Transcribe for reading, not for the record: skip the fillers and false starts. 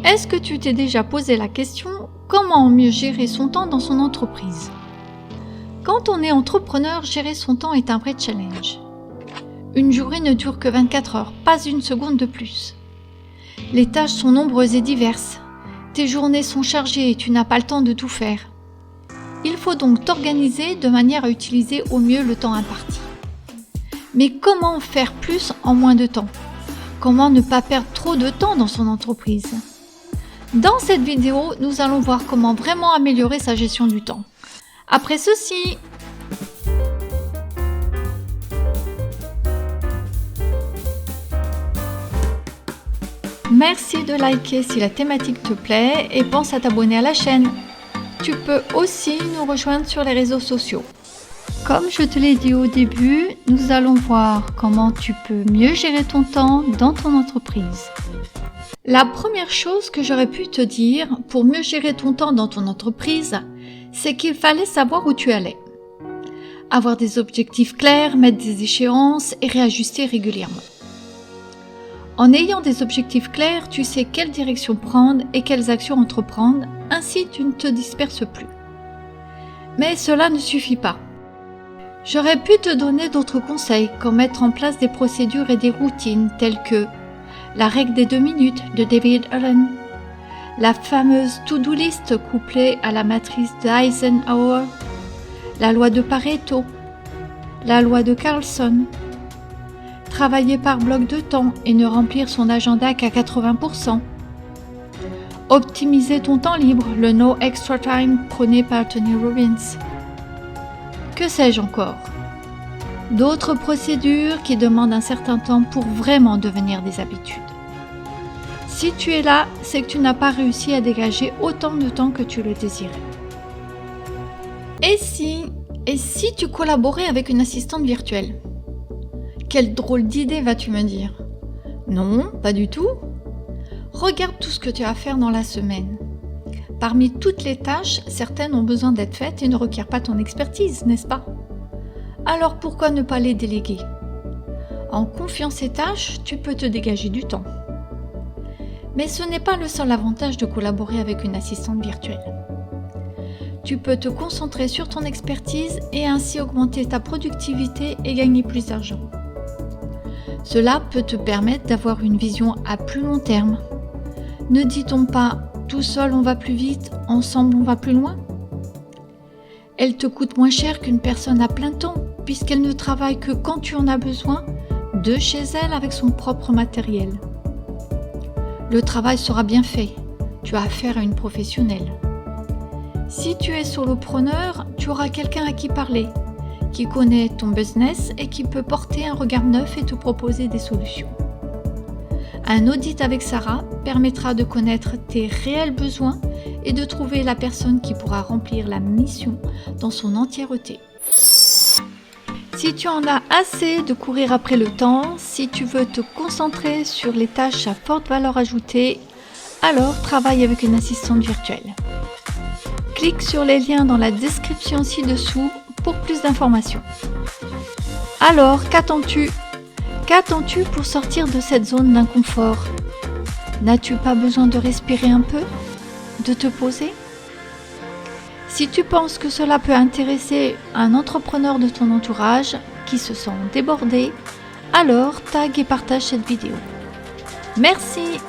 Est-ce que tu t'es déjà posé la question comment mieux gérer son temps dans son entreprise? Quand on est entrepreneur, gérer son temps est un vrai challenge. Une journée ne dure que 24 heures, pas une seconde de plus. Les tâches sont nombreuses et diverses. Tes journées sont chargées et tu n'as pas le temps de tout faire. Il faut donc t'organiser de manière à utiliser au mieux le temps imparti. Mais comment faire plus en moins de temps? Comment ne pas perdre trop de temps dans son entreprise? Dans cette vidéo, nous allons voir comment vraiment améliorer sa gestion du temps. Après ceci, merci de liker si la thématique te plaît et pense à t'abonner à la chaîne. Tu peux aussi nous rejoindre sur les réseaux sociaux. Comme je te l'ai dit au début, nous allons voir comment tu peux mieux gérer ton temps dans ton entreprise. La première chose que j'aurais pu te dire pour mieux gérer ton temps dans ton entreprise, c'est qu'il fallait savoir où tu allais. Avoir des objectifs clairs, mettre des échéances et réajuster régulièrement. En ayant des objectifs clairs, tu sais quelle direction prendre et quelles actions entreprendre, ainsi tu ne te disperses plus. Mais cela ne suffit pas. J'aurais pu te donner d'autres conseils, comme mettre en place des procédures et des routines telles que la règle des 2 minutes de David Allen, la fameuse to-do list couplée à la matrice d'Eisenhower, la loi de Pareto, la loi de Carlson, travailler par bloc de temps et ne remplir son agenda qu'à 80%, optimiser ton temps libre, le No Extra Time prôné par Tony Robbins. Que sais-je encore? D'autres procédures qui demandent un certain temps pour vraiment devenir des habitudes. Si tu es là, c'est que tu n'as pas réussi à dégager autant de temps que tu le désirais. Et si tu collaborais avec une assistante virtuelle? Quelle drôle d'idée, vas-tu me dire? Non, pas du tout. Regarde tout ce que tu as à faire dans la semaine. Parmi toutes les tâches, certaines ont besoin d'être faites et ne requièrent pas ton expertise, n'est-ce pas? Alors pourquoi ne pas les déléguer? En confiant ces tâches, tu peux te dégager du temps. Mais ce n'est pas le seul avantage de collaborer avec une assistante virtuelle. Tu peux te concentrer sur ton expertise et ainsi augmenter ta productivité et gagner plus d'argent. Cela peut te permettre d'avoir une vision à plus long terme. Ne dit-on pas « tout seul on va plus vite, ensemble on va plus loin » ? Elle te coûte moins cher qu'une personne à plein temps, puisqu'elle ne travaille que quand tu en as besoin, de chez elle avec son propre matériel. Le travail sera bien fait, tu as affaire à une professionnelle. Si tu es solopreneur, tu auras quelqu'un à qui parler, qui connaît ton business et qui peut porter un regard neuf et te proposer des solutions. Un audit avec Sarah permettra de connaître tes réels besoins et de trouver la personne qui pourra remplir la mission dans son entièreté. Si tu en as assez de courir après le temps, si tu veux te concentrer sur les tâches à forte valeur ajoutée, alors travaille avec une assistante virtuelle. Clique sur les liens dans la description ci-dessous pour plus d'informations. Alors, qu'attends-tu? Qu'attends-tu pour sortir de cette zone d'inconfort? N'as-tu pas besoin de respirer un peu? De te poser? Si tu penses que cela peut intéresser un entrepreneur de ton entourage qui se sent débordé, alors tag et partage cette vidéo. Merci!